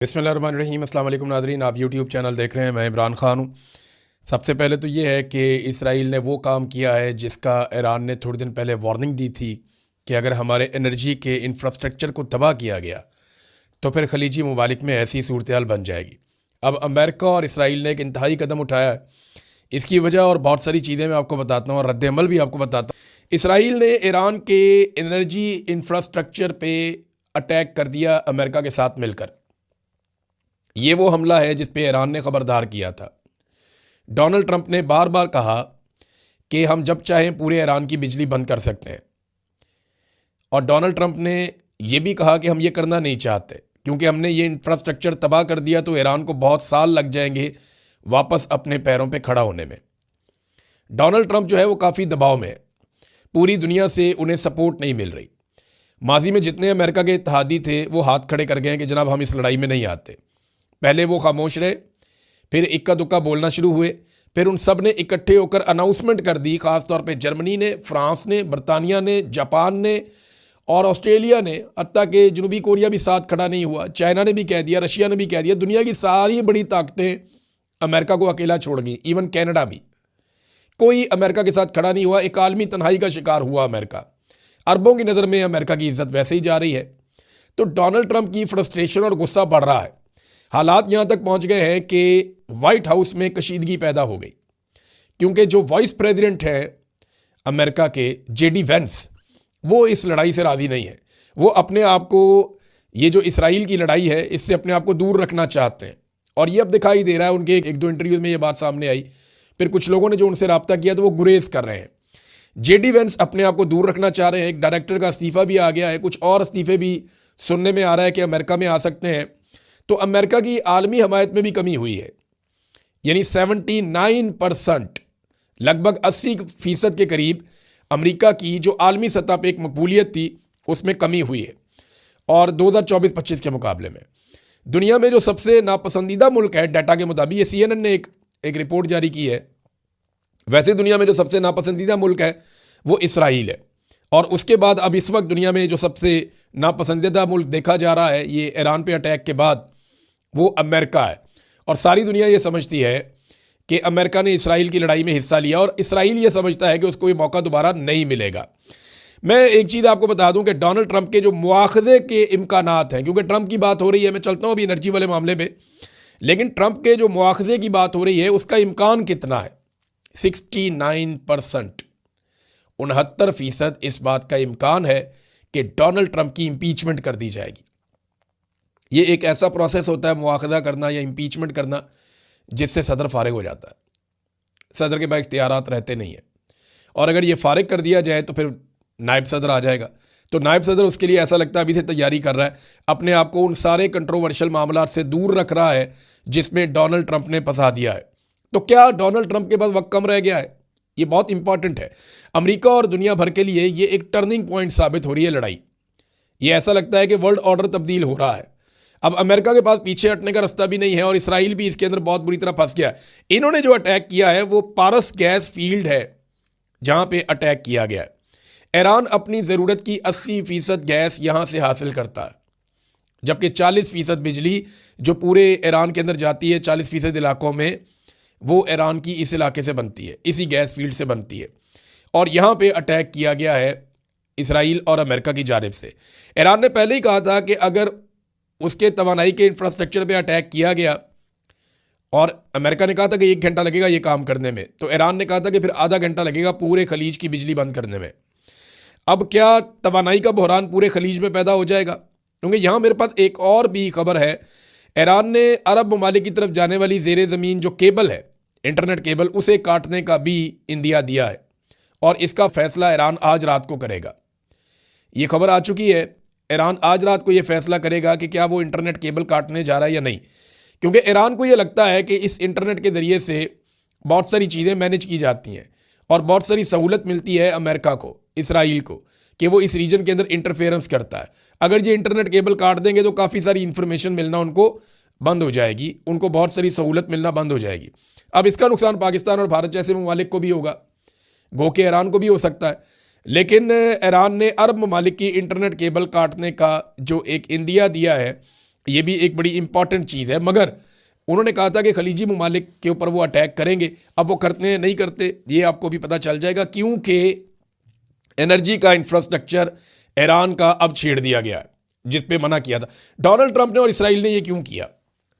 बिस्मिल्लाहिर्रहमानिर्रहीम। अस्सलाम वालेकुम नाज़रीन, आप यूट्यूब चैनल देख रहे हैं। मैं इमरान ख़ान हूँ। सबसे पहले तो ये है कि इसराइल ने वो काम किया है जिसका ईरान ने थोड़े दिन पहले वार्निंग दी थी कि अगर हमारे एनर्जी के इंफ्रास्ट्रक्चर को तबाह किया गया तो फिर खलीजी ममालिक में ऐसी सूरत हाल बन जाएगी। अब अमेरिका और इसराइल ने एक इंतहाई कदम उठाया है। इसकी वजह और बहुत सारी चीज़ें मैं आपको बताता हूँ और रद्द-ए-अमल भी आपको बताता हूँ। इसराइल ने ईरान के एनर्जी इंफ्रास्ट्रक्चर पे अटैक कर दिया अमेरिका के साथ मिलकर। ये वो हमला है जिस पे ईरान ने ख़बरदार किया था। डोनाल्ड ट्रंप ने बार बार कहा कि हम जब चाहें पूरे ईरान की बिजली बंद कर सकते हैं, और डोनाल्ड ट्रंप ने यह भी कहा कि हम ये करना नहीं चाहते क्योंकि हमने ये इंफ्रास्ट्रक्चर तबाह कर दिया तो ईरान को बहुत साल लग जाएंगे वापस अपने पैरों पे खड़ा होने में। डोनाल्ड ट्रंप जो है वो काफ़ी दबाव में है। पूरी दुनिया से उन्हें सपोर्ट नहीं मिल रही। माजी में जितने अमेरिका के इत्तेहादी थे वो हाथ खड़े कर गए हैं कि जनाब हम इस लड़ाई में नहीं आते। पहले वो खामोश रहे, फिर इक्का दुक्का बोलना शुरू हुए, फिर उन सब ने इकट्ठे होकर अनाउंसमेंट कर दी। ख़ास तौर पे जर्मनी ने, फ्रांस ने, बरतानिया ने, जापान ने और ऑस्ट्रेलिया ने, हत्ता कि जनूबी कोरिया भी साथ खड़ा नहीं हुआ। चाइना ने भी कह दिया, रशिया ने भी कह दिया। दुनिया की सारी बड़ी ताकतें अमेरिका को अकेला छोड़ गई। इवन कनाडा भी, कोई अमेरिका के साथ खड़ा नहीं हुआ। एक आलमी तन्हाई का शिकार हुआ अमेरिका। अरबों की नज़र में अमेरिका की इज्जत वैसे ही जा रही है। तो डोनाल्ड ट्रंप की फ्रस्ट्रेशन और गुस्सा बढ़ रहा है। हालात यहाँ तक पहुँच गए हैं कि वाइट हाउस में कशीदगी पैदा हो गई क्योंकि जो वाइस प्रेसिडेंट है अमेरिका के, जेडी वेंस, वो इस लड़ाई से राज़ी नहीं है। वो अपने आप को, ये जो इसराइल की लड़ाई है, इससे अपने आप को दूर रखना चाहते हैं। और ये अब दिखाई दे रहा है, उनके एक दो इंटरव्यूज में ये बात सामने आई। फिर कुछ लोगों ने जो उनसे रब्ता किया तो वो गुरेज कर रहे हैं। जेडी वेंस अपने आप को दूर रखना चाह रहे हैं। एक डायरेक्टर का इस्तीफ़ा भी आ गया है। कुछ और इस्तीफ़े भी सुनने में आ रहा है कि अमेरिका में आ सकते हैं। तो अमेरिका की आलमी हमायत में भी कमी हुई है। यानी 79%, लगभग 80% के करीब अमेरिका की जो आलमी सतह पे एक मकबूलियत थी उसमें कमी हुई है। और 2024-25 के मुकाबले में दुनिया में जो सबसे नापसंदीदा मुल्क है, डाटा के मुताबिक, ये CNN ने एक रिपोर्ट जारी की है। वैसे दुनिया में जो सबसे नापसंदीदा मुल्क है वो इसराइल है, और उसके बाद अब इस वक्त दुनिया में जो सबसे नापसंदीदा मुल्क देखा जा रहा है ये ईरान पे अटैक के बाद, वो अमेरिका है। और सारी दुनिया ये समझती है कि अमेरिका ने इसराइल की लड़ाई में हिस्सा लिया और इसराइल ये समझता है कि उसको ये मौका दोबारा नहीं मिलेगा। मैं एक चीज़ आपको बता दूं कि डोनाल्ड ट्रंप के जो मुआखज़े के इम्कानात हैं, क्योंकि ट्रंप की बात हो रही है, मैं चलता हूँ अभी एनर्जी वाले मामले में, लेकिन ट्रंप के जो मुआखज़े की बात हो रही है उसका इम्कान कितना है? 69%, 69% इस बात का इम्कान है कि डोनाल्ड ट्रंप की इम्पीचमेंट कर दी जाएगी। ये एक ऐसा प्रोसेस होता है मुआखज़ा करना या इम्पीचमेंट करना जिससे सदर फारिग हो जाता है। सदर के पास इख्तियारात रहते नहीं है, और अगर ये फारिग कर दिया जाए तो फिर नायब सदर आ जाएगा। तो नायब सदर उसके लिए ऐसा लगता है अभी से तैयारी कर रहा है, अपने आप को उन सारे कंट्रोवर्शियल मामला से दूर रख रहा है जिसमें डोनाल्ड ट्रंप ने फंसा दिया है। तो क्या डोनाल्ड ट्रंप के पास वक्त कम रह गया है? ये बहुत इंपॉर्टेंट है। अमेरिका और दुनिया भर के लिए ये एक टर्निंग पॉइंट साबित हो रही है लड़ाई। ये ऐसा लगता है कि वर्ल्ड ऑर्डर तब्दील हो रहा है। अब अमेरिका के पास पीछे हटने का रास्ता भी नहीं है और इसराइल भी इसके अंदर बहुत बुरी तरह फंस गया है। इन्होंने जो अटैक किया है वो पारस गैस फील्ड है जहां पे अटैक किया गया है। ईरान अपनी ज़रूरत की 80% गैस यहां से हासिल करता है, जबकि 40% बिजली जो पूरे ईरान के अंदर जाती है, 40% इलाकों में, वो ईरान की इस इलाके से बनती है, इसी गैस फील्ड से बनती है। और यहाँ पे अटैक किया गया है इसराइल और अमेरिका की जानिब से। ईरान ने पहले ही कहा था कि अगर उसके तवानाई के इंफ्रास्ट्रक्चर पे अटैक किया गया, और अमेरिका ने कहा था कि 1 घंटा लगेगा ये काम करने में, तो ईरान ने कहा था कि फिर आधा घंटा लगेगा पूरे खलीज की बिजली बंद करने में। अब क्या तवानाई का बहरान पूरे खलीज में पैदा हो जाएगा? क्योंकि यहाँ मेरे पास एक और भी खबर है। ईरान ने अरब ममालिक की तरफ जाने वाली ज़ेरे ज़मीन जो केबल है, इंटरनेट केबल, उसे काटने का भी इंदिया दिया है, और इसका फैसला ईरान आज रात को करेगा। ये खबर आ चुकी है। ईरान आज रात को ये फैसला करेगा कि क्या वो इंटरनेट केबल काटने जा रहा है या नहीं, क्योंकि ईरान को ये लगता है कि इस इंटरनेट के ज़रिए से बहुत सारी चीज़ें मैनेज की जाती हैं और बहुत सारी सहूलत मिलती है अमेरिका को, इसराइल को, कि वो इस रीजन के अंदर इंटरफेरेंस करता है। अगर ये इंटरनेट केबल काट देंगे तो काफ़ी सारी इंफॉर्मेशन मिलना उनको बंद हो जाएगी, उनको बहुत सारी सहूलत मिलना बंद हो जाएगी। अब इसका नुकसान पाकिस्तान और भारत जैसे ममालिक को भी होगा, गो के ईरान को भी हो सकता है। लेकिन ईरान ने अरब ममालिक की इंटरनेट केबल काटने का जो एक इंदिया दिया है, ये भी एक बड़ी इंपॉर्टेंट चीज़ है। मगर उन्होंने कहा था कि खलीजी ममालिक के ऊपर वो अटैक करेंगे। अब वो करते हैं नहीं करते ये आपको भी पता चल जाएगा, क्योंकि एनर्जी का इंफ्रास्ट्रक्चर ईरान का अब छेड़ दिया गया है, जिस पे मना किया था डोनाल्ड ट्रंप ने और इसराइल ने। ये क्यों किया?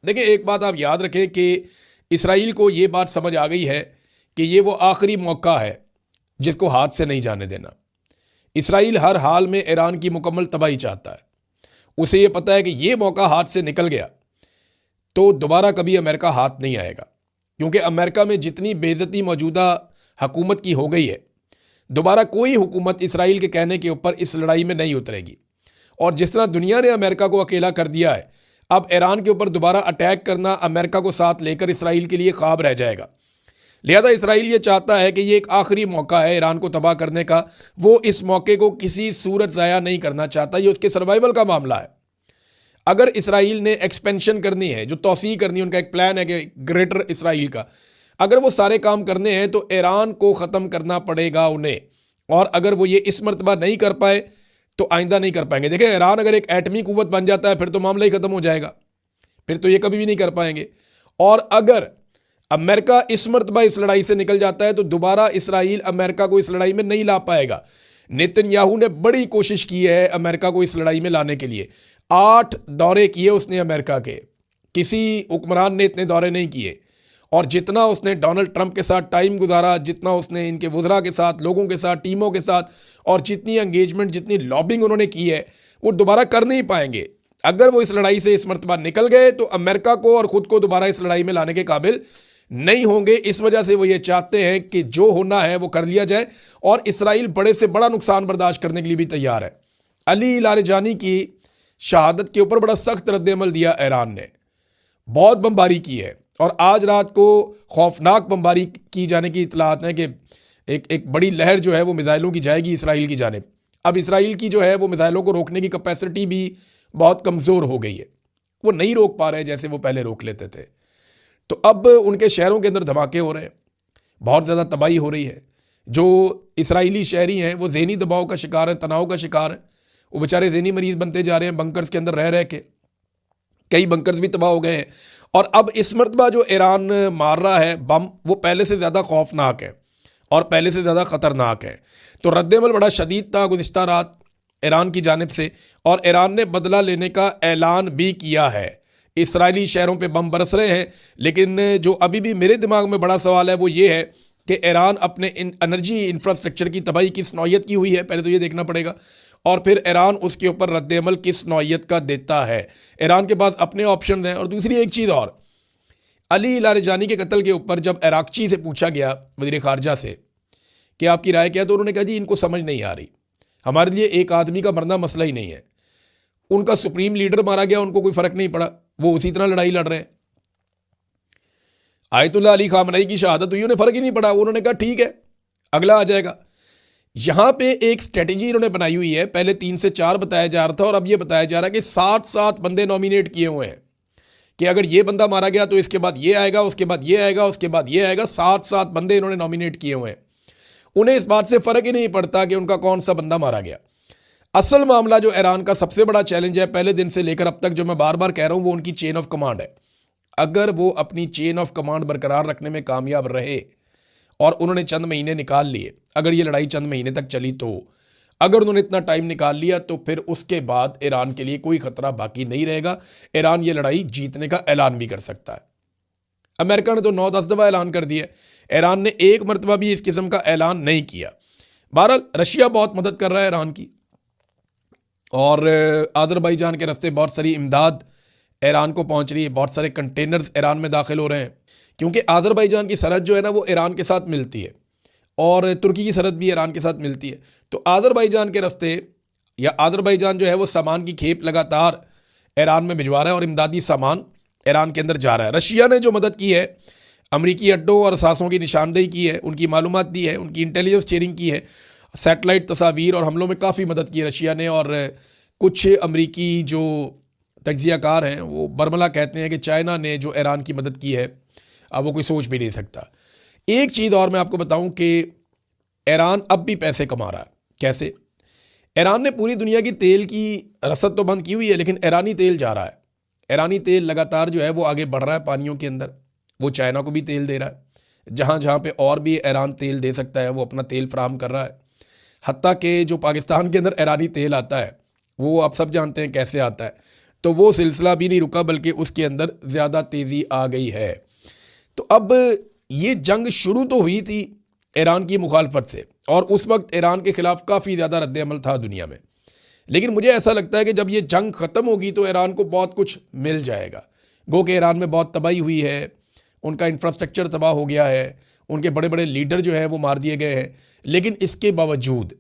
देखिए, एक बात आप याद रखें कि इसराइल को ये बात समझ आ गई है कि ये वो आखिरी मौका है जिसको हाथ से नहीं जाने देना। इसराइल हर हाल में ईरान की मुकम्मल तबाही चाहता है। उसे ये पता है कि ये मौका हाथ से निकल गया तो दोबारा कभी अमेरिका हाथ नहीं आएगा, क्योंकि अमेरिका में जितनी बेइज्जती मौजूदा हुकूमत की हो गई है, दोबारा कोई हुकूमत इसराइल के कहने के ऊपर इस लड़ाई में नहीं उतरेगी। और जिस तरह दुनिया ने अमेरिका को अकेला कर दिया है, अब ईरान के ऊपर दोबारा अटैक करना अमेरिका को साथ लेकर इसराइल के लिए ख्वाब रह जाएगा। लिहाजा इसराइल ये चाहता है कि ये एक आखिरी मौका है ईरान को तबाह करने का। वो इस मौके को किसी सूरत ज़ाया नहीं करना चाहता। ये उसके सर्वाइवल का मामला है। अगर इसराइल ने एक्सपेंशन करनी है, जो तोसी करनी है, उनका एक प्लान है कि ग्रेटर इसराइल का, अगर वो सारे काम करने हैं तो ईरान को ख़त्म करना पड़ेगा उन्हें। और अगर वो ये इस मरतबा नहीं कर पाए तो आइंदा नहीं कर पाएंगे। देखें, ईरान अगर एक एटमी कुव्वत बन जाता है फिर तो मामला ही ख़त्म हो जाएगा, फिर तो ये कभी भी नहीं कर पाएंगे। और अगर अमेरिका इस मरतबा इस लड़ाई से निकल जाता है तो दोबारा इसराइल अमेरिका को इस लड़ाई में नहीं ला पाएगा। नेतन्याहू ने बड़ी कोशिश की है अमेरिका को इस लड़ाई में लाने के लिए। 8 दौरे किए उसने अमेरिका के, किसी हुक्मरान ने इतने दौरे नहीं किए। और जितना उसने डोनाल्ड ट्रंप के साथ टाइम गुजारा, जितना उसने इनके वज़रा के साथ, लोगों के साथ, टीमों के साथ, और जितनी एंगेजमेंट, जितनी लॉबिंग उन्होंने की है, वो दोबारा कर नहीं पाएंगे। अगर वो इस लड़ाई से इस मरतबा निकल गए तो अमेरिका को और ख़ुद को दोबारा इस लड़ाई में लाने के काबिल नहीं होंगे। इस वजह से वो ये चाहते हैं कि जो होना है वो कर लिया जाए। और इसराइल बड़े से बड़ा नुकसान बर्दाश्त करने के लिए भी तैयार है। अली लारिजानी की शहादत के ऊपर बड़ा सख्त रद्द-ए-अमल दिया ईरान ने, बहुत बमबारी की है। और आज रात को खौफनाक बमबारी की जाने की इतलात है कि एक बड़ी लहर जो है वो मिसाइलों की जाएगी इसराइल की जानिब। अब इसराइल की जो है वो मिसाइलों को रोकने की कैपेसिटी भी बहुत कमज़ोर हो गई है, वो नहीं रोक पा रहे जैसे वो पहले रोक लेते थे। तो अब उनके शहरों के अंदर धमाके हो रहे हैं, बहुत ज़्यादा तबाही हो रही है। जो इसराइली शहरी हैं वो ज़हनी दबाव का शिकार हैं, तनाव का शिकार हैं। वो बेचारे ज़हनी मरीज़ बनते जा रहे हैं बंकर्स के अंदर रह रह के। कई बंकर्स भी तबाह हो गए हैं। और अब इस मरतबा जो ईरान मार रहा है बम, वो पहले से ज़्यादा खौफनाक है और पहले से ज़्यादा ख़तरनाक है। तो रद्द-ए-अमल बड़ा शदीद था गुज़िश्ता रात ईरान की जानिब से, और ईरान ने बदला लेने का ऐलान भी किया है। इसराइली शहरों पे बम बरस रहे हैं, लेकिन जो अभी भी मेरे दिमाग में बड़ा सवाल है वो ये है कि ईरान अपने एनर्जी इंफ्रास्ट्रक्चर की तबाही किस नौयत की हुई है, पहले तो ये देखना पड़ेगा। और फिर ईरान उसके ऊपर रद्द-ए-अमल किस नौयत का देता है। ईरान के पास अपने ऑप्शन हैं। और दूसरी एक चीज़ और, अली लारिजानी के कत्ल के ऊपर जब इराक़ची से पूछा गया, वज़ीर ख़ारजा से, कि आपकी राय क्या है, तो उन्होंने कहा जी इनको समझ नहीं आ रही, हमारे लिए एक आदमी का मरना मसला ही नहीं है। उनका सुप्रीम लीडर मारा गया, उनको कोई फ़र्क नहीं पड़ा, वो उसी तरह लड़ाई लड़ रहे हैं। आयतुल्लाह अली ख़ामनई की शहादत हुई, उन्हें फ़र्क ही नहीं पड़ा। उन्होंने कहा ठीक है अगला आ जाएगा। यहाँ पे एक स्ट्रेटजी इन्होंने बनाई हुई है। पहले 3 से 4 बताया जा रहा था और अब ये बताया जा रहा है कि 7-7 बंदे नॉमिनेट किए हुए हैं कि अगर ये बंदा मारा गया तो इसके बाद ये आएगा, उसके बाद ये आएगा, उसके बाद ये आएगा। 7-7 बंदे इन्होंने नॉमिनेट किए हुए हैं। उन्हें इस बात से फ़र्क ही नहीं पड़ता कि उनका कौन सा बंदा मारा गया। असल मामला जो ईरान का सबसे बड़ा चैलेंज है पहले दिन से लेकर अब तक, जो मैं बार बार कह रहा हूँ, वो उनकी चेन ऑफ कमांड है। अगर वो अपनी चेन ऑफ कमांड बरकरार रखने में कामयाब रहे, और उन्होंने चंद महीने निकाल लिए, अगर ये लड़ाई चंद महीने तक चली तो, अगर उन्होंने इतना टाइम निकाल लिया तो फिर उसके बाद ईरान के लिए कोई ख़तरा बाकी नहीं रहेगा। ईरान ये लड़ाई जीतने का ऐलान भी कर सकता है। अमेरिका ने तो 9-10 दफ़ा ऐलान कर दिया, ईरान ने एक मरतबा भी इस किस्म का ऐलान नहीं किया। बहरहाल रशिया बहुत मदद कर रहा है ईरान की, और आज़रबाईजान के रास्ते बहुत सारी इमदाद ईरान को पहुंच रही है, बहुत सारे कंटेनर्स ईरान में दाखिल हो रहे हैं, क्योंकि आज़रबाईजान की सरहद जो है ना वो ईरान के साथ मिलती है, और तुर्की की सरहद भी ईरान के साथ मिलती है। तो आज़रबाईजान के रास्ते, या आज़रबाईजान जो है वो सामान की खेप लगातार ईरान में भिजवा रहा है और इमदादी सामान ईरान के अंदर जा रहा है। रशिया ने जो मदद की है, अमरीकी अड्डों और असासों की निशानदेही की है, उनकी मालूमात दी है, उनकी इंटेलिजेंस शेयरिंग की है, सैटेलाइट तस्वीर और हमलों में काफ़ी मदद की है रशिया ने। और कुछ अमरीकी जो तज्ज़ियाकार हैं वो बरमला कहते हैं कि चाइना ने जो ईरान की मदद की है अब वो कोई सोच भी नहीं सकता। एक चीज़ और मैं आपको बताऊं कि ईरान अब भी पैसे कमा रहा है। कैसे? ईरान ने पूरी दुनिया की तेल की रसद तो बंद की हुई है, लेकिन ईरानी तेल जा रहा है। ईरानी तेल लगातार जो है वो आगे बढ़ रहा है पानियों के अंदर, वो चाइना को भी तेल दे रहा है। जहाँ जहाँ पे और भी ईरान तेल दे सकता है वो अपना तेल फराहम कर रहा है। हत्ता कि जो पाकिस्तान के अंदर ईरानी तेल आता है वो आप सब जानते हैं कैसे आता है, तो वो सिलसिला भी नहीं रुका बल्कि उसके अंदर ज़्यादा तेज़ी आ गई है। तो अब ये जंग शुरू तो हुई थी ईरान की मुखालफत से, और उस वक्त ईरान के ख़िलाफ़ काफ़ी ज़्यादा रद्द-ए-अमल था दुनिया में। लेकिन मुझे ऐसा लगता है कि जब ये जंग ख़त्म होगी तो ईरान को बहुत कुछ मिल जाएगा। गो कि ईरान में बहुत तबाही हुई है, उनका इंफ्रास्ट्रक्चर तबाह हो गया है, उनके बड़े बड़े लीडर जो हैं वो मार दिए गए हैं। लेकिन इसके बावजूद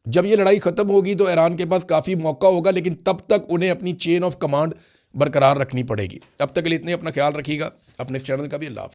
जब ये लड़ाई ख़त्म होगी तो ईरान के पास काफ़ी मौका होगा, लेकिन तब तक उन्हें अपनी चेन ऑफ कमांड बरकरार रखनी पड़ेगी। अब तक के लिए इतने, अपना ख्याल रखिएगा, अपने इस चैनल का भी। अल्लाह हाफ़िज़।